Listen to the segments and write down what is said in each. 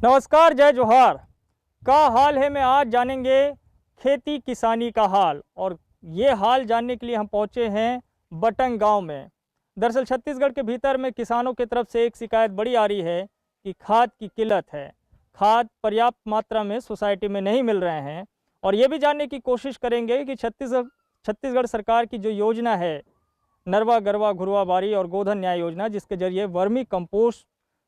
नमस्कार, जय जोहार। का हाल है में आज जानेंगे खेती किसानी का हाल। और ये हाल जानने के लिए हम पहुंचे हैं बटंग गांव में। दरअसल छत्तीसगढ़ के भीतर में किसानों की तरफ से एक शिकायत बड़ी आ रही है कि खाद की किल्लत है। खाद पर्याप्त मात्रा में सोसाइटी में नहीं मिल रहे हैं। और ये भी जानने की कोशिश करेंगे कि छत्तीसगढ़ सरकार की जो योजना है, नरवा गरवा घुरवा बारी और गोधन न्याय योजना, जिसके जरिए वर्मी कंपोस्ट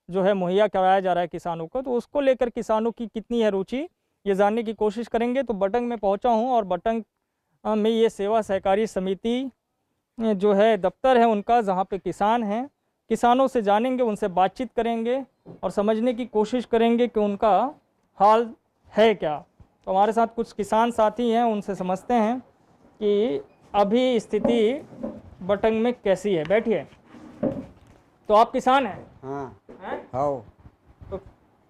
जो है मुहैया कराया जा रहा है किसानों को, तो उसको लेकर किसानों की कितनी है रुचि, ये जानने की कोशिश करेंगे। तो बटंग में पहुंचा हूं और बटंग में ये सेवा सहकारी समिति जो है दफ्तर है उनका, जहां पे किसान हैं। किसानों से जानेंगे, उनसे बातचीत करेंगे और समझने की कोशिश करेंगे कि उनका हाल है क्या। तो हमारे साथ कुछ किसान साथी हैं, उनसे समझते हैं कि अभी स्थिति बटंग में कैसी है। बैठिए। तो आप किसान हैं? हाँ। हैं? हाँ। तो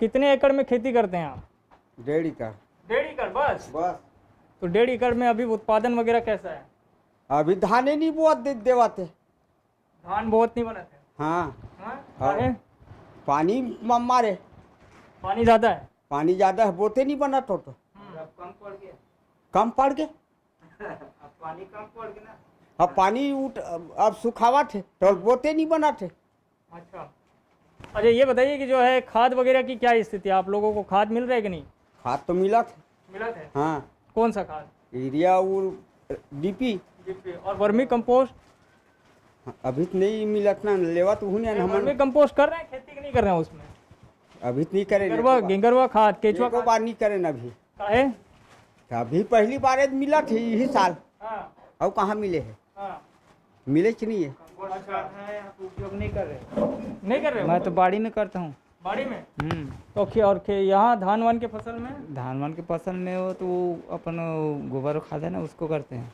कितने एकड़ में खेती करते हैं आप? 1.5 एकड़। 1.5 एकड़ बस? बस। तो 1.5 एकड़ में अभी उत्पादन वगैरह कैसा है? अभी धाने नहीं बोत देवाते। धान बहुत नहीं बनते? हाँ। हाँ? हाँ। काहे? पानी मारे। पानी ज़्यादा है? पानी ज्यादा है, बोते नहीं बना तो कम पड़ गया। कम पड़ गए। अब पानी कम पड़ गया ना। अब पानी उठ अब सुखावा थे तो बोते नहीं बना थे। अच्छा, ये बताइए कि जो है खाद वगैरह की क्या स्थिति है? आप लोगों को खाद मिल रहा है कि नहीं? खाद तो मिला था। मिला है? हाँ। कौन सा खाद? यूरिया और डीपी। और वर्मी कंपोस्ट? अभी तो नहीं मिला था ना, लेवा तो हुने हम वर्मी कंपोस्ट कर रहे हैं खेती, कि नहीं कर रहे हैं उसमें? अभी तो नहीं करे। गेंगरवा खाद, केचुआ को बार नहीं करे अभी। काहे? अभी पहली बार मिला थे यही साल। हाँ। अब कहाँ मिले है? हाँ। मिले कि नहीं है? उपयोग नहीं कर रहे? मैं तो बाड़ी में करता हूँ। बाड़ी में? तो यहाँ धान वान के फसल में? धान वान के फसल में हो तो वो अपन गोबर खाद है ना, उसको करते हैं।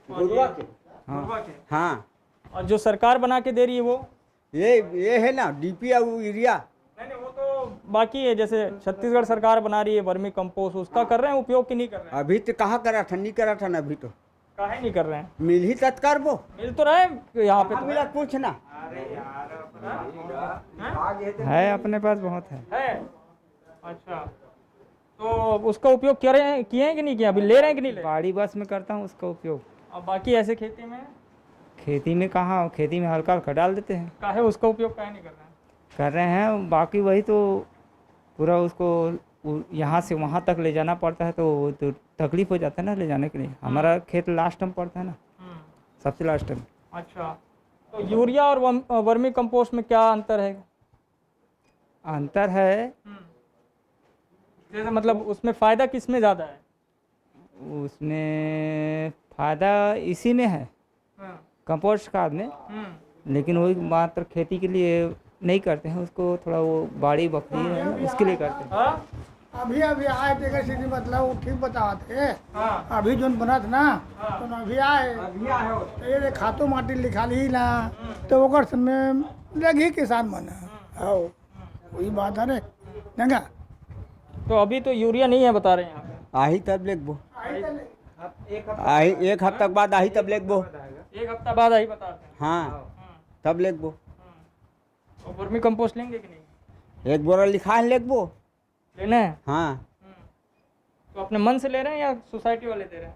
गुरुआ के? हाँ। हाँ। और जो सरकार बना के दे रही है वो? ये है ना डीपी और यूरिया। नहीं, वो तो बाकी है। जैसे छत्तीसगढ़ सरकार बना रही है वर्मी कंपोस्ट, उसका कर रहे हैं उपयोग कि नहीं कर रहे हैं? अभी तो कहाँ करा था, नहीं करा था ना अभी तो। काहे नहीं कर रहे हैं? मिल ही तत्कार वो। मिल तो रहा है यहाँ पे। कहाँ मिला पूछना। है अपने पास बहुत है? अच्छा, तो उसका उपयोग किए हैं कि नहीं किया? अभी ले रहे हैं कि नहीं ले? बाड़ी बस में करता हूँ उसका उपयोग। और बाकी ऐसे खेती में? खेती में कहाँ, खेती में हल्का हल्का डाल देते हैं। काहे उसका उपयोग काहे नहीं कर रहे हैं? कर रहे हैं, बाकी वही तो पूरा उसको यहाँ से वहाँ तक ले जाना पड़ता है, तो तकलीफ हो जाता है ना ले जाने के लिए। हमारा खेत लास्ट में पड़ता है ना, सबसे लास्ट में। अच्छा, तो यूरिया और वर्मी कंपोस्ट में क्या अंतर है? अंतर है जैसे मतलब उसमें फ़ायदा किस में ज़्यादा है? उसमें फ़ायदा इसी में है, कंपोस्ट खाद में। लेकिन वही मात्र खेती के लिए नहीं करते हैं उसको, थोड़ा वो बाड़ी बकरी है ना, उसके लिए करते हैं। हाँ? अभी आए थे सीधी, मतलब वो ठीक बता थे। हाँ। अभी जो बना था ना, तो अभी आए तो ये खातो माटी लिखा ली ना, तो वो समय लगी किसान बना। आओ वही बात है रे नंगा। तो अभी तो यूरिया नहीं है बता रहे हैं यहाँ पे। आही तब लेक बो। आही एक हफ्ता के बाद आही तब लेक बो। 1 हफ्ता बाद आई बताते हैं। हाँ तब लेक बो। और वर्मी कंपोस्ट लेंगे कि नहीं? 1 बोरा लिखा है लेक बो। लेना है? हाँ। तो अपने मन से ले रहे हैं या सोसाइटी वाले दे रहे हैं?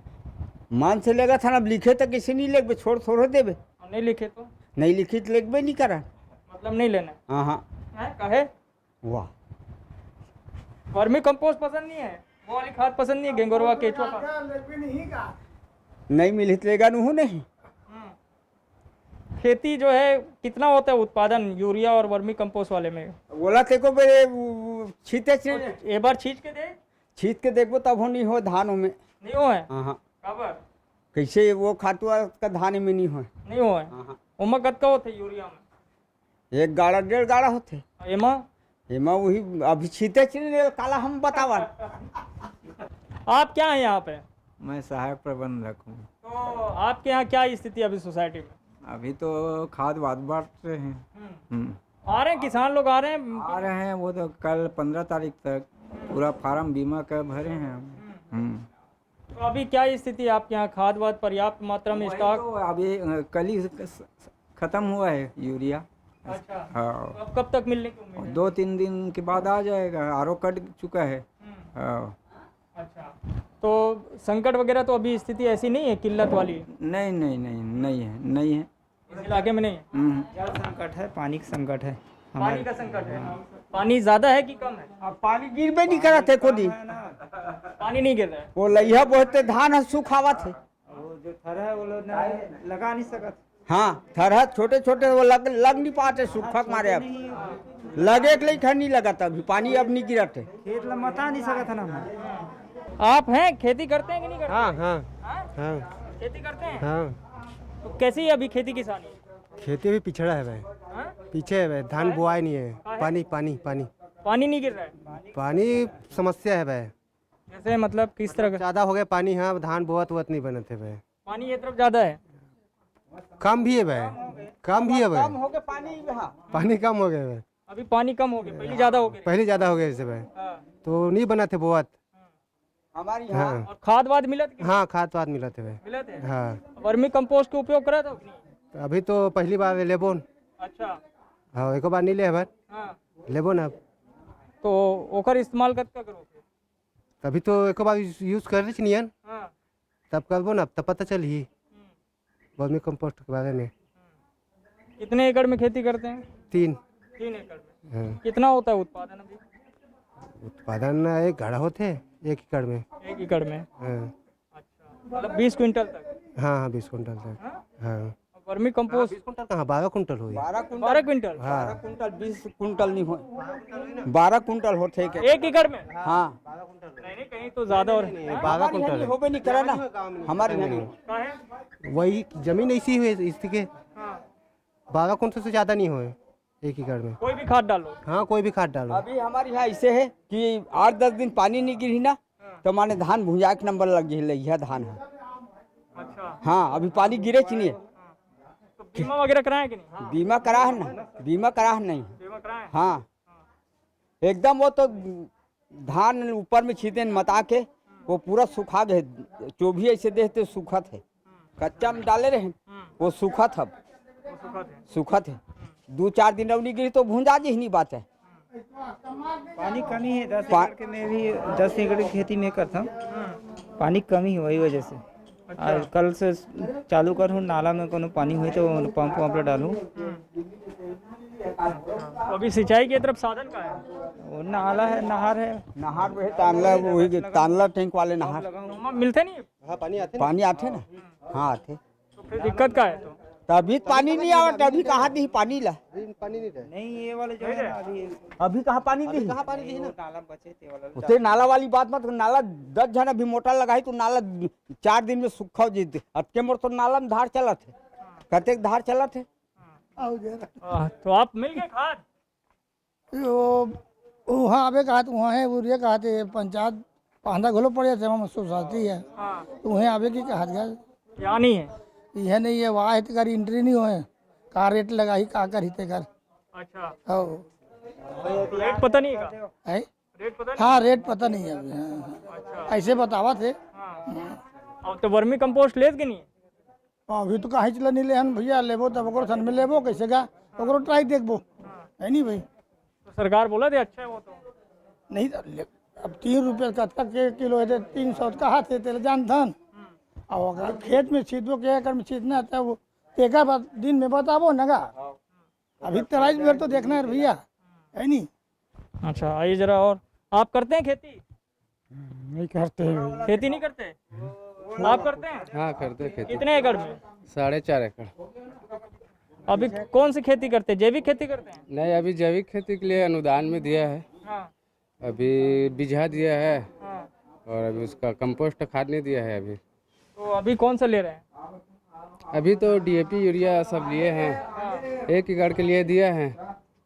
मन से लेगा था ना, लिखे तो किसी नहीं लेक बे, छोड़ थोड़े देबे। और नहीं लिखे तो? नहीं लिखी तो लेक बे नहीं करा। मतलब नहीं लेना हाँ हाँ। है? काहे? वाह। वर्मी कंपोस्ट पसंद नहीं है? वो वाली खाद पसंद नहीं है, गेंगोरवा केचुआ का? नहीं मिली तो लेगा नहीं। खेती जो है कितना होता है उत्पादन यूरिया और वर्मी कंपोस्ट वाले में? बोला तेको बेरे छीते एक बार छींच के दे। छीत के देखबो तब हो नहीं हो धानों में। नहीं हो है? हाँ हाँ। काबर? कैसे वो खातुआ का धान में नहीं हो। नहीं हो है? हाँ हाँ। उमा कतका होते यूरिया में? 1 गाड़ा 1.5 गाड़ा होते। एमा? एमा वही अभी छीते काला हम बतावा। आप क्या हैं यहाँ पे? मैं सहायक प्रबंधक हूँ। तो आपके यहाँ क्या स्थिति है अभी सोसाइटी में? अभी तो खाद वाद बांट रहे हैं। आ रहे हैं किसान लोग, आ रहे हैं? आ रहे हैं, वो तो कल 15 तारीख तक पूरा फार्म बीमा का भरे हैं हम। तो अभी क्या स्थिति है आपके यहाँ? खाद वाद पर्याप्त मात्रा में स्टॉक? तो अभी कल ही ख़त्म हुआ है यूरिया। अच्छा, हाँ तो अब कब तक मिलने की उम्मीद है? 2-3 दिन के बाद आ जाएगा, आरओ कट चुका है। हाँ अच्छा, तो संकट वगैरह तो अभी स्थिति ऐसी नहीं है किल्लत वाली, नहीं नहीं नहीं नहीं है, नहीं है। इस इलाके में नहीं है? जल संकट है, पानी का संकट है पानी का संकट है। पानी ज्यादा है कि कम है? अब पानी गिरबे नहीं करा थे कोदी, पानी नहीं गिर रहा है। वो लइहा बोहते धान है सुखावा थे। वो जो थर है वो लोग लगा नहीं सकत। हाँ थरहा छोटे छोटे वो लग नहीं पाते सूखा के मारे। अब लगे के लिए नहीं लगा था, अभी पानी अब नहीं गिरा थे। खेत लमता नहीं सकत है ना। आप हैं, खेती करते हैं कि नहीं करते? हाँ हाँ हाँ? हाँ खेती करते हैं? हाँ। तो कैसी है अभी खेती किसानी? खेती भी पिछड़ा है भाई, हाँ? पीछे है भाई, धान बुआई नहीं है। पानी पानी पानी पानी नहीं गिर रहा है? पानी समस्या है भाई, जैसे मतलब किस तरह का? ज़्यादा हो गया पानी। हाँ धान बोअत वत नहीं बने थे भाई, पानी ये तरफ ज्यादा है? कम भी है भाई, कम भी है भाई, हो गया पानी यहाँ। पानी कम हो गया भाई। अभी पानी कम हो गया, पहले ज्यादा हो गया। पहले ज़्यादा हो गया जैसे भाई, हाँ। तो नहीं बना थे बोअत। हमारी हाँ और खाद वाद मिला था? हाँ खाद वाद मिला थे भाई। मिला थे? हाँ वर्मी कंपोस्ट का उपयोग करा था कि नहीं? अभी तो पहली बार लेबो। अच्छा। हाँ एक बार नहीं ले भाई, हाँ, लेबो ना। अब तो ओकर इस्तेमाल कब तक करोगे? तभी तो एक बार यूज़ कर रही नहीं, हाँ। तब करबो ना, तब पता चल ही वर्मी कंपोस्ट के बारे में। कितने एकड़ में खेती करते हैं? 3 3 एकड़ में। हाँ। कितना होता है उत्पादन अभी? उत्पादन एक घड़ा होते 1 एकड़ में। 1 एकड़ में? हाँ अच्छा, मतलब 20 क्विंटल तक? हाँ हाँ 20 कुंटल तक। हाँ? हाँ वर्मी कंपोस्ट 20 कुंटल कहाँ, 12 कुंटल हो गया। 12 क्विंटल? हाँ 12 कुंटल 20 कुंटल नहीं हो, 12 कुंटल होते के। 1 एकड़ में? हाँ नहीं नहीं, कहीं तो ज्यादा और है। 12 कुंटल है। होबे नहीं करा ना हमारे यहाँ नहीं। कहाँ है? वही जमीन ऐसी हुई इसके, हाँ। 12 कुंटल से ज़्यादा नहीं हुए 1 एकड़ में। कोई भी खाद डालो? हाँ कोई भी खाद डालो। अभी हमारे यहाँ ऐसे है कि 8-10 दिन पानी नहीं गिरी ना, तो माने धान भुंजा के नंबर लग गई, यह धान है। अच्छा। हाँ अभी पानी गिरे कि नहीं। तो बीमा वगैरह कराए कि नहीं? बीमा करा है ना, बीमा करा है नहीं। बीमा कराए? हाँ एकदम वो तो धान ऊपर में छीते मता के वो पूरा सूखा गए, चोभी ऐसे देखते सूखा थे, कच्चा में डाले रहे वो सूखा था, वो सूखा थे। सूखा थे। 2-4 दिन रौनी गिरी तो भुंजा जी ही नहीं बात है। पानी कमी है 10 एकड़ के में भी 10 एकड़ की खेती में करता हूँ, पानी कमी है वही वजह से। आज कल से चालू करूँ, नाला में कोनो पानी हुई तो पंप वम्प डालूँ। तो अभी सिंचाई की तरफ साधन का है? वो नाला है, नहर है। नहर में तानला, वही तानला टैंक वाले नहर मिलते नहीं? हाँ पानी आते पानी आते ना। हाँ आते, तो फिर दिक्कत का है? तो तभी पानी नहीं आवा, तभी कहाँ दी पानी ला। पानी नहीं रहे। नहीं ये वाले जो है ना अभी कहाँ पानी दी, कहाँ पानी दी ना। नाला बचे थे वाला। उसे नाला वाली बात मत, नाला 10 जन अभी मोटर लगाई तो नाला 4 दिन में सूखा जीते। अटके मोर तो नाला में धार चला थे, कतेक धार चला थे। तो आप मिल गए खाद? वहाँ आवे कहा तो वहाँ है, वो ये कहा थे पंचायत 15 घोलो पड़े थे, वहाँ सोसाइटी है, हाँ। तो वहीं आवे की कहा गया। यहाँ नहीं है? यह नहीं है, वहाँ हित कर एंट्री नहीं होए, का रेट लगा ही का कर हिते कर। अच्छा, हाँ रेट पता नहीं का? है, रेट पता नहीं? हाँ रेट पता नहीं है अभी। हाँ, अच्छा। ऐसे बतावा थे। हाँ। अब तो वर्मी कंपोस्ट लेत कि नहीं? अभी तो कहीं चला नहीं ले हन भैया, लेबो तब ओकरो सन में लेबो कैसे का, ओकरो ट्राई देखबो, है नहीं भाई। तो सरकार बोला थे अच्छा है वो तो। नहीं तो अब 3 रुपये का तक के किलो है, 300 कहा थे तेरे जान धन। और अगर खेत में छीटबो के एकड़ में छीटना है वो एक दिन में बताबो नगा। अभी 23 बेर तो देखना है भैया, है नहीं। अच्छा आइए जरा, और आप करते हैं खेती? नहीं करते हैं। खेती नहीं करते? आप करते हैं? हाँ करते खेती, कितने एकड़ में? 4.5 एकड़। अभी कौन सी खेती करते हैं? जैविक खेती करते हैं? नहीं अभी जैविक खेती के लिए अनुदान में दिया है, हाँ। अभी बीजा दिया है हाँ। और अभी उसका कंपोस्ट खाद नहीं दिया है अभी। तो अभी कौन सा ले रहे हैं? अभी तो डीएपी यूरिया सब लिए हैं, 1 एकड़ के लिए दिया है।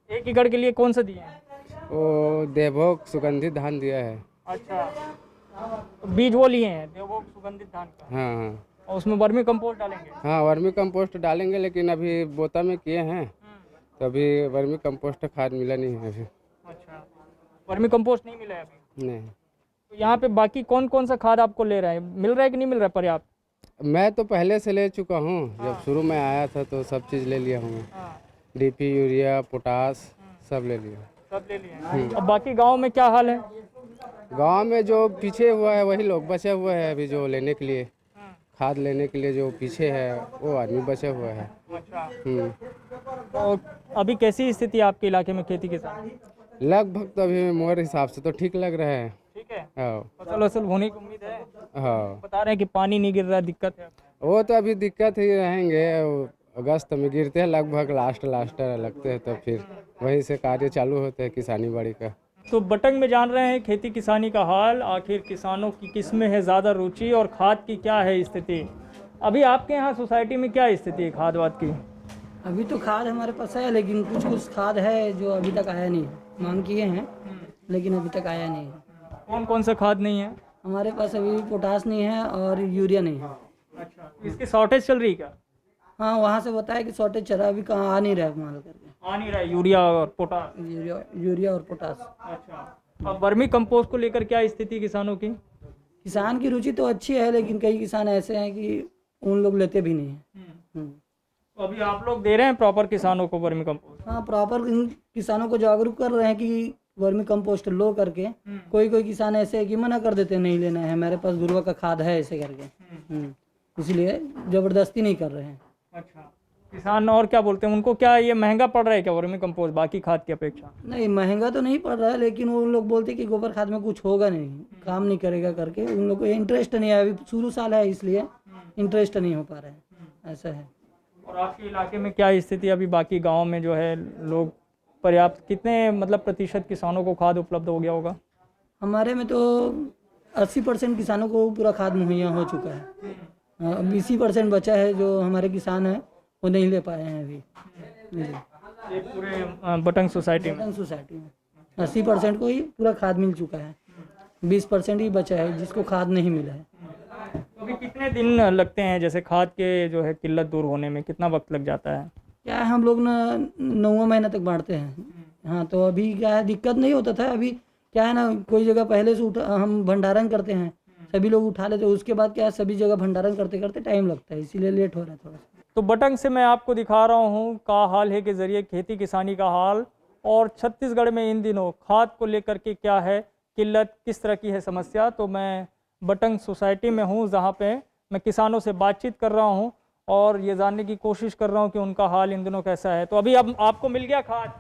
1 एकड़ के लिए कौन सा दिए हैं? वो देवभोग सुगंधित धान दिया है। अच्छा, तो बीज वो लिए हैं देवभोग सुगंधित धान का, हाँ हाँ और उसमें वर्मी कंपोस्ट डालेंगे? हाँ वर्मी कंपोस्ट डालेंगे, लेकिन अभी बोता में किए हैं तो अभी वर्मी कंपोस्ट खाद मिला नहीं है अभी। अच्छा, वर्मी कंपोस्ट नहीं मिला है अभी? नहीं। तो यहाँ पे बाकी कौन कौन सा खाद आपको ले रहे हैं? मिल रहा है कि नहीं मिल रहा है पर्याप्त? मैं तो पहले से ले चुका हूँ, जब शुरू में आया था तो सब चीज़ ले लिया हूँ मैं। हाँ। डीपी, यूरिया, पोटास सब ले लिया। सब ले लिए हैं। अब बाकी गांव में क्या हाल है? गांव में जो पीछे हुआ है वही लोग बचे हुए हैं अभी, जो लेने के लिए खाद लेने के लिए जो पीछे है वो आदमी बचे हुए हैं। तो अभी कैसी स्थिति है आपके इलाके में खेती किसान? लगभग तो अभी मेरे हिसाब से तो ठीक लग रहे हैं। ठीक है, हाँ फसल वसल होने की उम्मीद है? हाँ, बता रहे हैं कि पानी नहीं गिर रहा, दिक्कत है। वो तो अभी दिक्कत ही रहेंगे, अगस्त में गिरते हैं लगभग, लास्ट लगते हैं, तो फिर वहीं से कार्य चालू होते हैं किसानी बाड़ी का। तो बटंग में जान रहे हैं खेती किसानी का हाल, आखिर किसानों की किस में है ज़्यादा रुचि और खाद की क्या है स्थिति। अभी आपके यहाँ सोसाइटी में क्या स्थिति है खाद वाद की? अभी तो खाद हमारे पास है, लेकिन कुछ कुछ खाद है जो अभी तक आया नहीं है। मांग किए हैं लेकिन अभी तक आया नहीं है। कौन कौन सा खाद नहीं है? हमारे पास अभी पोटास नहीं है और यूरिया नहीं है। अच्छा, इसकी शॉर्टेज चल रही है क्या? हाँ, वहाँ से बताया कि शॉर्टेज चला, अभी कहाँ आ नहीं रहा है माल करके। आ नहीं रहा है यूरिया और पोटास? यूरिया और पोटास। अच्छा, अब वर्मी कंपोस्ट को लेकर क्या स्थिति किसानों की? किसान की रुचि तो अच्छी है, लेकिन कई किसान ऐसे हैं कि उन लोग लेते भी नहीं हैं। तो अभी आप लोग दे रहे हैं प्रॉपर किसानों को वर्मी कंपोस्ट? हाँ, प्रॉपर इन किसानों को जागरूक कर रहे हैं कि वर्मी कंपोस्ट लो करके। कोई कोई किसान ऐसे है कि मना कर देते हैं, नहीं लेना है, मेरे पास गुरुआ का खाद है ऐसे करके। इसलिए ज़बरदस्ती नहीं कर रहे हैं। अच्छा, किसान और क्या बोलते हैं, उनको क्या ये महंगा पड़ रहा है क्या वर्मी कंपोस्ट बाकी खाद की अपेक्षा? नहीं, महंगा तो नहीं पड़ रहा है, लेकिन वो लोग बोलते हैं कि गोबर खाद में कुछ होगा नहीं, काम नहीं करेगा करके। उन लोग को इंटरेस्ट नहीं है, अभी शुरू साल है इसलिए इंटरेस्ट नहीं हो पा रहा है, ऐसा है। और आपके इलाके में क्या स्थिति अभी बाकी गांव में जो है लोग पर्याप्त कितने मतलब प्रतिशत किसानों को खाद उपलब्ध हो गया होगा? हमारे में तो 80% किसानों को पूरा खाद मुहैया हो चुका है। 20% बचा है जो हमारे किसान हैं वो नहीं ले पाए हैं अभी। ये पूरे बटंग सोसाइटी में? सोसाइटी में 80% को ही पूरा खाद मिल चुका है, 20% ही बचा है जिसको खाद नहीं मिला है। अभी कितने दिन लगते हैं जैसे खाद के जो है किल्लत दूर होने में, कितना वक्त लग जाता है? क्या है, हम लोग ना 9वां महीना तक बांटते हैं। हाँ, तो अभी क्या है, दिक्कत नहीं होता था। अभी क्या है ना, कोई जगह पहले से हम भंडारण करते हैं, सभी लोग उठा लेते हैं, उसके बाद क्या है सभी जगह भंडारण करते करते टाइम लगता है, इसीलिए लेट हो रहा है थोड़ा सा। तो बटंग से मैं आपको दिखा रहा हूँ का हाल है के ज़रिए खेती किसानी का हाल, और छत्तीसगढ़ में इन दिनों खाद को लेकर के क्या है किल्लत, किस तरह की है समस्या। तो मैं बटंग सोसाइटी में हूँ जहाँ पे मैं किसानों से बातचीत कर रहा हूँ और ये जानने की कोशिश कर रहा हूँ कि उनका हाल इन दिनों कैसा है। तो अभी अब आपको मिल गया खाद?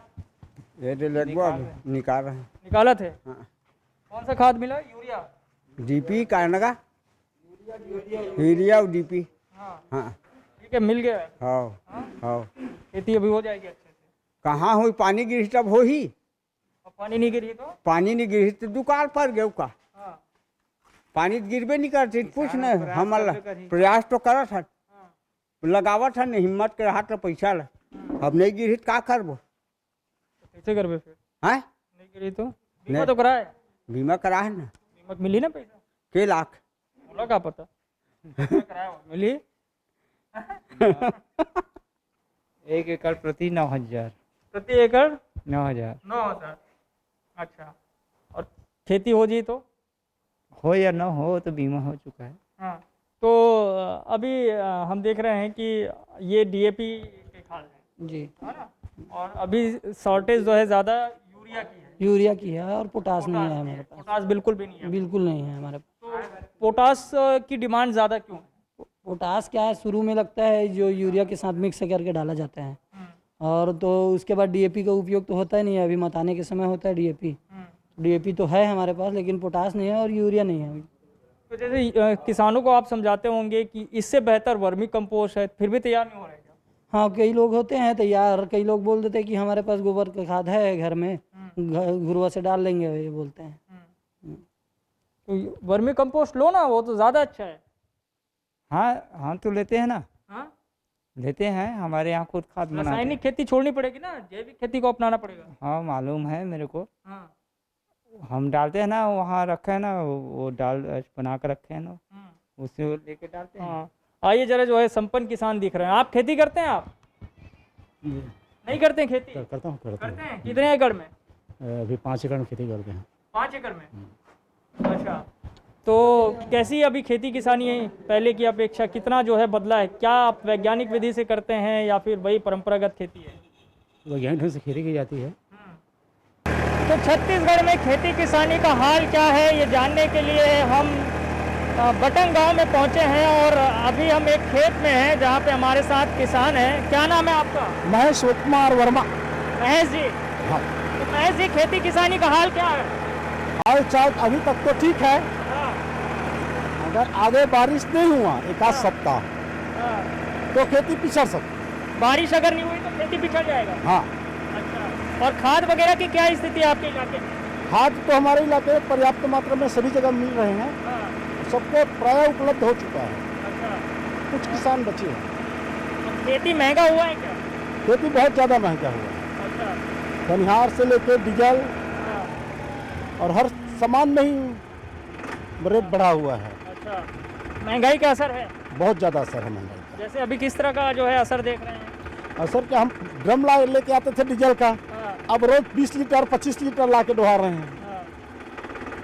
ये निकाल रहे हैं। निकाला थे? हाँ। कौन सा खाद मिला? यूरिया, डीपी कहने का, यूरिया और डीपी। हाँ ठीक है, मिल गया है। हाँ। खेती अभी हो जाएगी अच्छे से? कहाँ हुई, पानी गिरी तब हो ही। अब पानी नहीं गिरी तो? पानी नहीं गिरी तो दुकान पर गए का। हाँ। पानी गिरबे नहीं करती, कुछ नहीं। हम प्रयास तो करा था, लगावा था, नहीं हिम्मत के हाथ तो पैसा ला। अब नहीं गिरी तो क्या करबो? कैसे करबे फिर? हैं? नहीं गिरी तो बीमा तो कराए? बीमा करा है ना। बीमा मिली ना पैसा? के लाख बोला क्या पता। कराया हुआ, मिली? 1 एकड़ प्रति 9,000। प्रति एकड़ 9,000 9,000। अच्छा, और खेती हो जी तो? हो या ना हो तो बीमा हो चुका है। हाँ, तो अभी हम देख रहे हैं कि ये डीएपी के खाद है जी, है ना, और अभी शॉर्टेज जो है ज़्यादा यूरिया की है। यूरिया की है और पोटास नहीं है हमारे पास। पोटास बिल्कुल भी नहीं है? बिल्कुल नहीं है हमारे पास। तो पोटास की डिमांड ज़्यादा क्यों है? पोटास क्या है, शुरू में लगता है जो यूरिया के साथ मिक्स करके डाला जाता है, और तो उसके बाद डीएपी का उपयोग तो होता ही नहीं है। अभी मताने के समय होता है डीएपी तो है हमारे पास, लेकिन पोटास नहीं है और यूरिया नहीं है। तो जैसे किसानों को आप समझाते होंगे कि इससे बेहतर वर्मी कंपोस्ट है, फिर भी तैयार नहीं हो रहा है क्या? हाँ, कई लोग होते हैं तैयार, कई लोग बोल देते हैं कि हमारे पास गोबर का खाद है घर में, घुरवा से डाल लेंगे, ये बोलते हैं। तो वर्मी कंपोस्ट लो ना, वो तो ज़्यादा अच्छा है। हाँ, हम तो लेते हैं ना। हाँ? लेते हैं, हमारे यहाँ खुद खाद बनाते हैं। रासायनिक खेती छोड़नी पड़ेगी ना, जैविक खेती को अपनाना पड़ेगा। हाँ, मालूम है मेरे को। हाँ। हम डालते हैं ना, वहाँ रखे हैं ना, वो डाल बना कर रखे हैं ना, उसे लेके डालते हैं। हाँ, आइए जरा, जो है संपन्न किसान दिख रहे हैं। आप खेती करते हैं? आप नहीं करते हैं खेती? करता हूँ। करते हैं। कितने एकड़ में? अभी 5 एकड़ में खेती करते हैं। 5 एकड़ में? अच्छा, तो कैसी अभी खेती किसानी है पहले की अपेक्षा, कितना जो है बदला है? क्या आप वैज्ञानिक विधि से करते हैं या फिर वही परंपरागत खेती है? वैज्ञानिक ढंग से खेती की जाती है। तो छत्तीसगढ़ में खेती किसानी का हाल क्या है ये जानने के लिए हम बटन गांव में पहुंचे हैं और अभी हम एक खेत में हैं जहां पे हमारे साथ किसान हैं। क्या नाम है आपका? महेश कुमार वर्मा। महेश जी। हाँ। तो महेश जी, खेती किसानी का हाल क्या है? हाल चाल अभी तक तो ठीक है, हाँ, अगर आगे बारिश नहीं हुआ एक आध सप्ताह हाँ। तो खेती पिछड़ सकती। बारिश अगर नहीं हुई तो खेती पिछड़ जाएगा। हाँ, अच्छा। और खाद वगैरह की क्या स्थिति है आपके इलाके में? खाद तो हमारे इलाके में पर्याप्त मात्रा में सभी जगह मिल रहे हैं, हाँ, सबको प्राय उपलब्ध हो चुका है। अच्छा। कुछ किसान बचे हैं। तो खेती महंगा हुआ है क्या? खेती बहुत ज़्यादा महंगा हुआ है, अच्छा। बनिहार से लेकर डीजल हाँ, और हर सामान में ही रेट बढ़ा हुआ है। अच्छा। महंगाई का असर है? बहुत ज़्यादा असर है महंगाई का। जैसे अभी किस तरह का जो है असर देख रहे हैं? असर क्या, हम ड्रम ला लेके आते थे डीजल का, हाँ, अब रोज 20 लीटर 25 लीटर ला के डुहा रहे हैं। हाँ।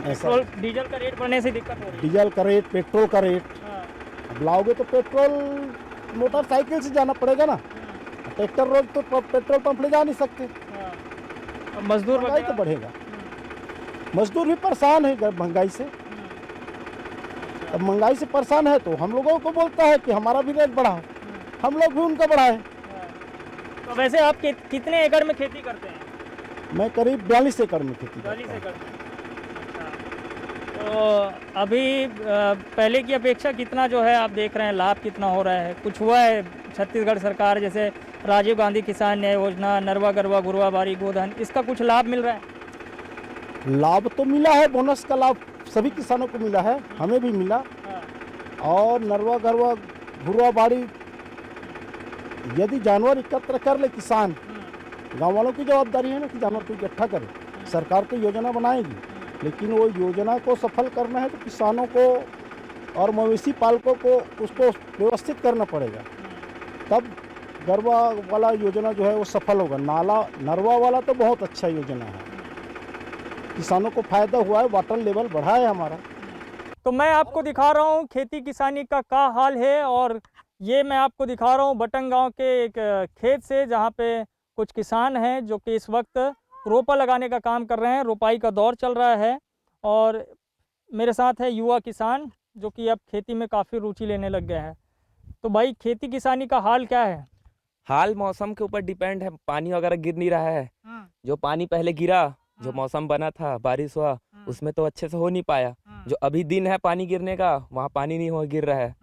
ऐसा पेट्रोल डीजल का रेट बढ़ने से दिक्कत हो रही है। डीजल का रेट, पेट्रोल का रेट, हाँ, अब लाओगे तो पेट्रोल मोटरसाइकिल से जाना पड़ेगा ना, ट्रैक्टर रोज तो पेट्रोल पंप ले जा नहीं सकते। हाँ। और मजदूर महंगाई तो वगैरह? बढ़ेगा, मजदूर भी परेशान है महंगाई से। अब महंगाई से परेशान है तो हम लोगों को बोलता है कि हमारा भी रेट बढ़ाओ, हम लोग भी उनका बढ़ाएं। तो वैसे आप कितने एकड़ में खेती करते हैं? मैं करीब 42 एकड़ में खेती 40 करता हूं। एकड़ में। अच्छा। तो अभी पहले की अपेक्षा कितना जो है आप देख रहे हैं लाभ कितना हो रहा है? कुछ हुआ है छत्तीसगढ़ सरकार जैसे राजीव गांधी किसान न्याय योजना, नरवा गरवा घुरवा बारी गोधन, इसका कुछ लाभ मिल रहा है? लाभ तो मिला है, बोनस का लाभ सभी किसानों को मिला है, हमें भी मिला। हाँ, और नरवा गरवा घुरवा बाड़ी यदि जानवर एकत्र कर ले किसान, गांव वालों की जवाबदारी है ना कि जानवर को इकट्ठा करे। सरकार तो योजना बनाएगी, लेकिन वो योजना को सफल करना है तो किसानों को और मवेशी पालकों को उसको व्यवस्थित करना पड़ेगा, तब गरवा वाला योजना जो है वो सफल होगा। नरवा वाला तो बहुत अच्छा योजना है, किसानों को फायदा हुआ है, वाटर लेवल बढ़ा है हमारा। तो मैं आपको दिखा रहा हूँ खेती किसानी का क्या हाल है और ये मैं आपको दिखा रहा हूँ बटन गांव के एक खेत से जहाँ पे कुछ किसान हैं जो कि इस वक्त रोपा लगाने का काम कर रहे हैं। रोपाई का दौर चल रहा है और मेरे साथ है युवा किसान जो कि अब खेती में काफ़ी रुचि लेने लग गए हैं। तो भाई खेती किसानी का हाल क्या है? हाल मौसम के ऊपर डिपेंड है, पानी वगैरह गिर नहीं रहा है। जो पानी पहले गिरा, जो मौसम बना था, बारिश हुआ, उसमें तो अच्छे से हो नहीं पाया। जो अभी दिन है पानी गिरने का, वहाँ पानी नहीं हो गिर रहा है,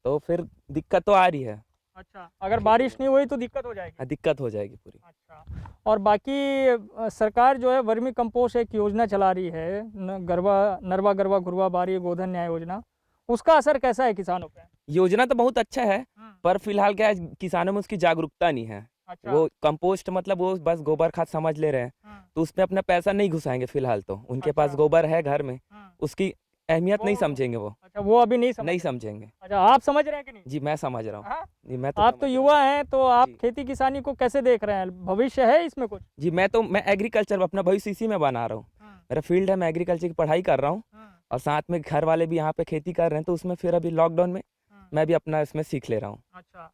तो फिर दिक्कत तो आ रही है। अच्छा, अगर बारिश नहीं हुई तो दिक्कत हो जाएगी? हाँ, दिक्कत हो जाएगी पूरी। अच्छा। और बाकी सरकार जो है वर्मी कंपोस्ट एक योजना चला रही है, नरवा गरवा घुरवा बारी गोधन न्याय योजना, उसका असर कैसा है किसानों पे? योजना तो बहुत अच्छा है, पर फिलहाल क्या है, किसानों में उसकी जागरूकता नहीं है। अच्छा। वो कंपोस्ट मतलब वो बस गोबर खाद समझ ले रहे हैं, तो उसमें अपना पैसा नहीं घुसाएंगे फिलहाल। तो उनके पास गोबर है घर में, उसकी अहमियत नहीं समझेंगे वो। अच्छा, वो अभी नहीं समझेंगे। अच्छा, आप समझ रहे हैं कि नहीं? जी, मैं समझ रहा हाँ? हूँ। जी, मैं तो आप तो समझ युवा हैं, तो आप जी। खेती किसानी को कैसे देख रहे हैं? भविष्य है इसमें कुछ? जी, मैं एग्रीकल्चर अपना भविष्य इसी में बना रहा हूँ। मेरा फील्ड है, मैं एग्रीकल्चर की पढ़ाई कर रहा हूँ और साथ में घर वाले भी यहाँ पे खेती कर रहे हैं, तो उसमें फिर अभी लॉकडाउन में मैं भी अपना इसमें सीख ले रहा हूँ। अच्छा,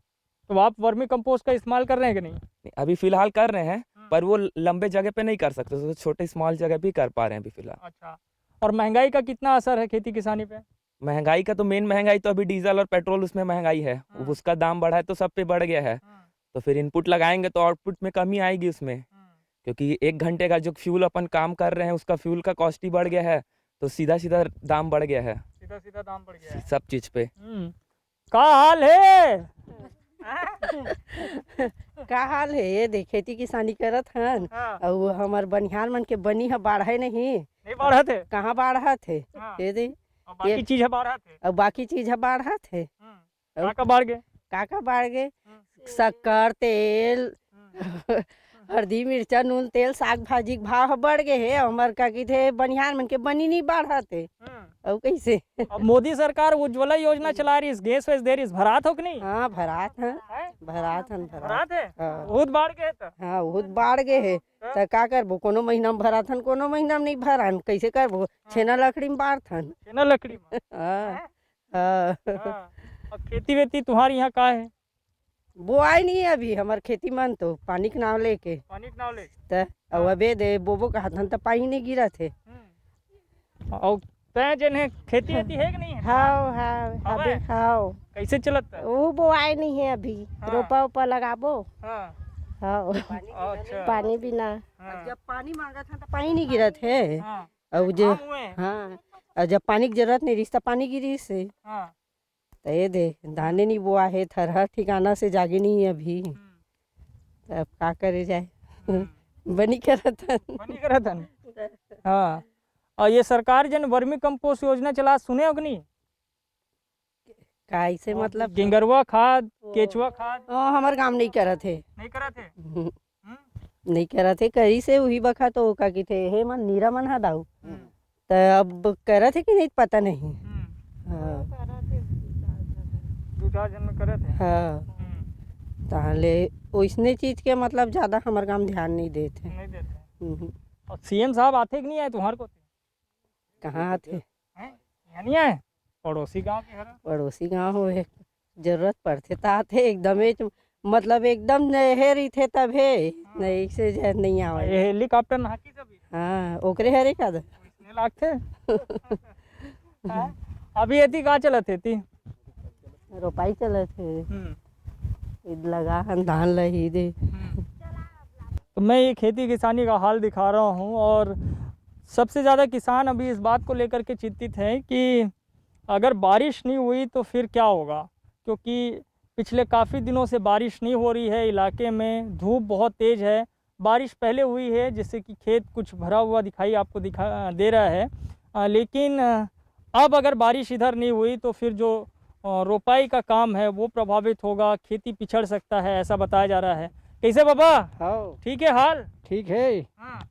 तो आप वर्मी कंपोस्ट का इस्तेमाल कर रहे हैं कि नहीं? अभी फिलहाल कर रहे हैं, पर वो लंबे जगह पे नहीं कर सकते, तो छोटे स्मॉल जगह भी कर पा रहे हैं अभी फिलहाल। अच्छा। और महंगाई का कितना असर है खेती किसानी पे? महंगाई का तो मेन महंगाई तो अभी डीजल और पेट्रोल, उसमें महंगाई है, उसका दाम बढ़ा है तो सब पे बढ़ गया है। तो फिर इनपुट लगाएंगे तो आउटपुट में कमी आएगी उसमें, क्योंकि 1 घंटे का जो फ्यूल अपन काम कर रहे हैं उसका फ्यूल का कॉस्ट ही बढ़ गया है, तो सीधा सीधा दाम बढ़ गया है, सीधा दाम बढ़ गया है सब चीज पे। का हाल है? का हाल है? ये देख खेती किसानी करत हन और हमार बनिहार मन के बनी है बाढ़े नहीं बढ़ा थे? कहाँ बाढ़ा थे? ये दे बाकी चीज है बढ़ा थे और बाकी चीज है बाढ़ा थे। का बढ़ गए? का बढ़ गए? शक्कर, तेल, हल्दी, मिर्चा, नून, तेल, साग भाजी के भाव बढ़ गए है। हमार का की थे बनिहार मन के बनी नहीं बढ़ा थे, और कैसे? अब मोदी सरकार उज्ज्वला योजना चला रही है, गैस वैस दे रही है, भरात हो कि नहीं? हाँ, भरात है, भरात है। हाँ। बहुत बढ़ गए तो? हाँ, बहुत बढ़ गए है, तो का करबो? कोनो महीना में भरात हन, कोनो महीना में नहीं भरान, कैसे करबो? छेना लकड़ी में बाढ़ हन। छेना लकड़ी में? हाँ। और खेती वेती तुम्हारी यहाँ का है? बोआई नहीं है अभी हमार खेती मन तो पानी के नाव लेके पानी के नाव ले त अब अबे दे बोबो का हाथन तो पानी नहीं गिरा थे। और तय जन है खेती वेती है कि नहीं है? हाओ हाओ अबे हाओ कैसे चलता है? वो बोआई नहीं है अभी रोपा उपा लगाबो। हाँ हाओ अच्छा पानी भी ना हाँ। जब पानी मांगा था तो पानी नहीं गिरा थे हाँ और जो आम हुए हैं? हाँ और जब पानी की जरूरत नहीं रिश्ता पानी गिरी से हाँ तो ये दे धाने नहीं बोआ है थरहर ठिकाना से जागे नहीं है अभी। तो अब का करे जाए बनी करत बनी करा था हाँ। और ये सरकार जन वर्मी कंपोस्ट योजना चला सुने हो कि नहीं? कैसे मतलब गेंगरवा खाद केचुआ खाद हमारे काम नहीं करा थे नहीं करा थे? नहीं करा थे करी से वही बखा तो का की थे हे मन नीरा मन हा दाऊ तो अब करा थे कि नहीं पता नहीं। हाँ दो चार जन में करे थे। हाँ ताले वैसने चीज के मतलब ज्यादा हमारे काम ध्यान नहीं देते। नहीं देते। और सीएम साहब आते कि नहीं आए तुम्हारे को? कहाँ आते यहाँ नहीं आए? पड़ोसी गांव के घर पड़ोसी गाँव हो जरूरत पड़ते तो आते एकदम मतलब एकदम नहरी थे तब है नहीं से नहीं आवे। ये हेलीकॉप्टर नहा की सभी हाँ ओकरे हरे का इतने लाख थे अभी एती कहाँ चलत है ती रोपाई चले थे लगा हन धान लही दे। तो मैं ये खेती किसानी का हाल दिखा रहा हूँ और सबसे ज़्यादा किसान अभी इस बात को लेकर के चिंतित हैं कि अगर बारिश नहीं हुई तो फिर क्या होगा, क्योंकि पिछले काफ़ी दिनों से बारिश नहीं हो रही है। इलाके में धूप बहुत तेज़ है। बारिश पहले हुई है जिससे कि खेत कुछ भरा हुआ दिखाई आपको दे रहा है, लेकिन अब अगर बारिश इधर नहीं हुई तो फिर जो रोपाई का काम है वो प्रभावित होगा, खेती पिछड़ सकता है, ऐसा बताया जा रहा है। कैसे बाबा? हाँ ठीक है हाल? ठीक है। हाँ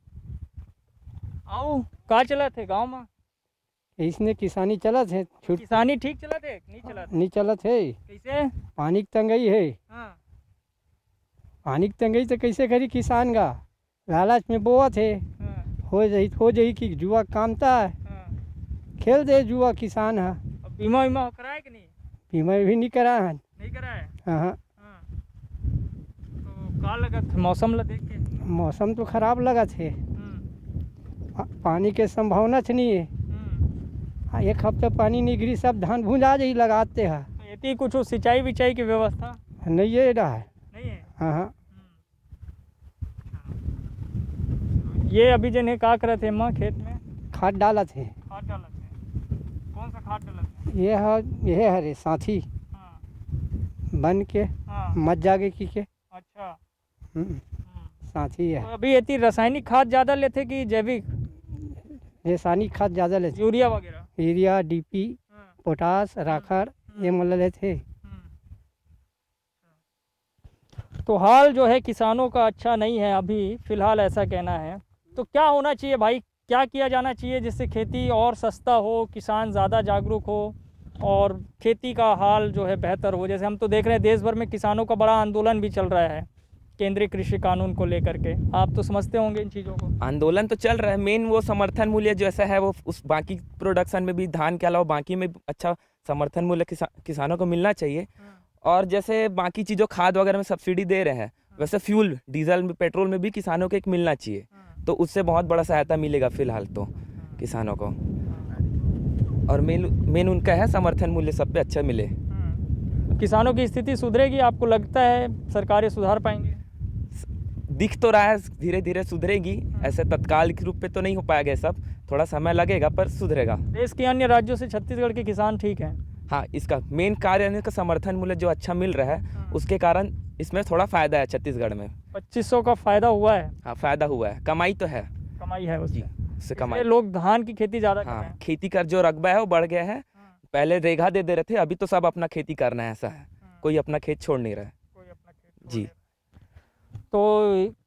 आओ कहाँ चला थे गांव में? इसने किसानी चला थे किसानी ठीक चला थे नहीं चला थे? नहीं चला थे। कैसे? पानी की तंगई है। हाँ पानी की तंगई तो कैसे करी किसान का लालच में बोआ थे। हाँ हो जाई कि जुआ कामता है हाँ। खेल दे जुआ किसान है। अब बीमा वीमा कराए कि नहीं? बीमा भी नहीं करा है। नहीं कराए? हाँ हाँ तो का लगत मौसम ला देख के? मौसम तो खराब लगा थे। पानी के संभावना नहीं है। एक हफ्ता पानी नहीं गिरी सब धान भूंजा जाई लगाते हैं। तो एती कुछ सिंचाई विचाई की व्यवस्था नहीं है रहा है। नहीं है? हाँ हाँ ये अभी जने का करे थे माँ खेत में? खाद डाला थे। खाद डाला थे? कौन सा खाद डाला थे? ये हरे साथी हाँ बन के हाँ मत जागे की के अच्छा। साथी है। तो अभी एती रासायनिक खाद ज़्यादा लेते कि जैविक? रासायनिक खाद ज़्यादा लेते। यूरिया वगैरह? यूरिया डीपी पोटास राखड़ ये मतलब लेते। तो हाल जो है किसानों का अच्छा नहीं है अभी फ़िलहाल, ऐसा कहना है। तो क्या होना चाहिए भाई, क्या किया जाना चाहिए जिससे खेती और सस्ता हो, किसान ज़्यादा जागरूक हो और खेती का हाल जो है बेहतर हो? जैसे हम तो देख रहे हैं देश भर में किसानों का बड़ा आंदोलन भी चल रहा है केंद्रीय कृषि कानून को लेकर के। आप तो समझते होंगे इन चीज़ों को। आंदोलन तो चल रहा है, मेन वो समर्थन मूल्य जो ऐसा है वो उस बाकी प्रोडक्शन में भी धान के अलावा बाकी में अच्छा समर्थन मूल्य किसानों को मिलना चाहिए। और जैसे बाकी चीज़ों खाद वगैरह में सब्सिडी दे रहे हैं वैसे फ्यूल डीजल में पेट्रोल में भी किसानों को एक मिलना चाहिए, तो उससे बहुत बड़ा सहायता मिलेगा फिलहाल तो किसानों को। और मेन उनका है समर्थन मूल्य सब पे अच्छा मिले। किसानों की स्थिति सुधरेगी आपको लगता है? सरकारें सुधार पाएंगे? दिख तो रहा है धीरे धीरे सुधरेगी, ऐसे तत्काल के रूप पे तो नहीं हो पाएगा, सब थोड़ा समय लगेगा पर सुधरेगा। देश के अन्य राज्यों से छत्तीसगढ़ के किसान ठीक हैं? हाँ, इसका मेन कार्य का समर्थन मूल्य जो अच्छा मिल रहा है उसके कारण इसमें थोड़ा फायदा है छत्तीसगढ़ में। 2500 का फायदा हुआ है? हाँ फायदा हुआ है, कमाई तो है। कमाई है उससे? उससे कमाई। लोग धान की खेती ज़्यादा कर रहे हैं। खेती का जो रकबा है वो बढ़ गया है। पहले रेगा दे रहे थे, अभी तो सब अपना खेती करना है, ऐसा है कोई अपना खेत छोड़ नहीं रहा है। कोई अपना खेत जी। तो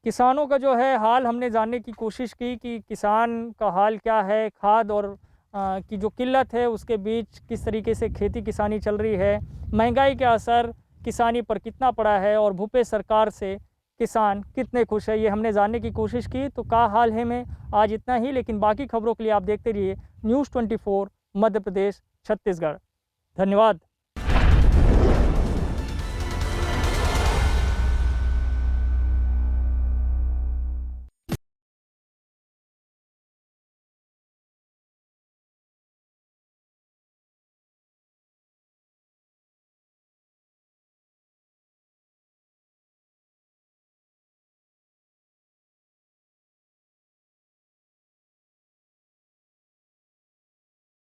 किसानों का जो है हाल हमने जानने की कोशिश की कि किसान का हाल क्या है, खाद और की जो किल्लत है उसके बीच किस तरीके से खेती किसानी चल रही है, महंगाई का असर किसानी पर कितना पड़ा है और भूपेश सरकार से किसान कितने खुश है, ये हमने जानने की कोशिश की। तो का हाल है में आज इतना ही, लेकिन बाकी खबरों के लिए आप देखते रहिए News 24 मध्य प्रदेश छत्तीसगढ़। धन्यवाद।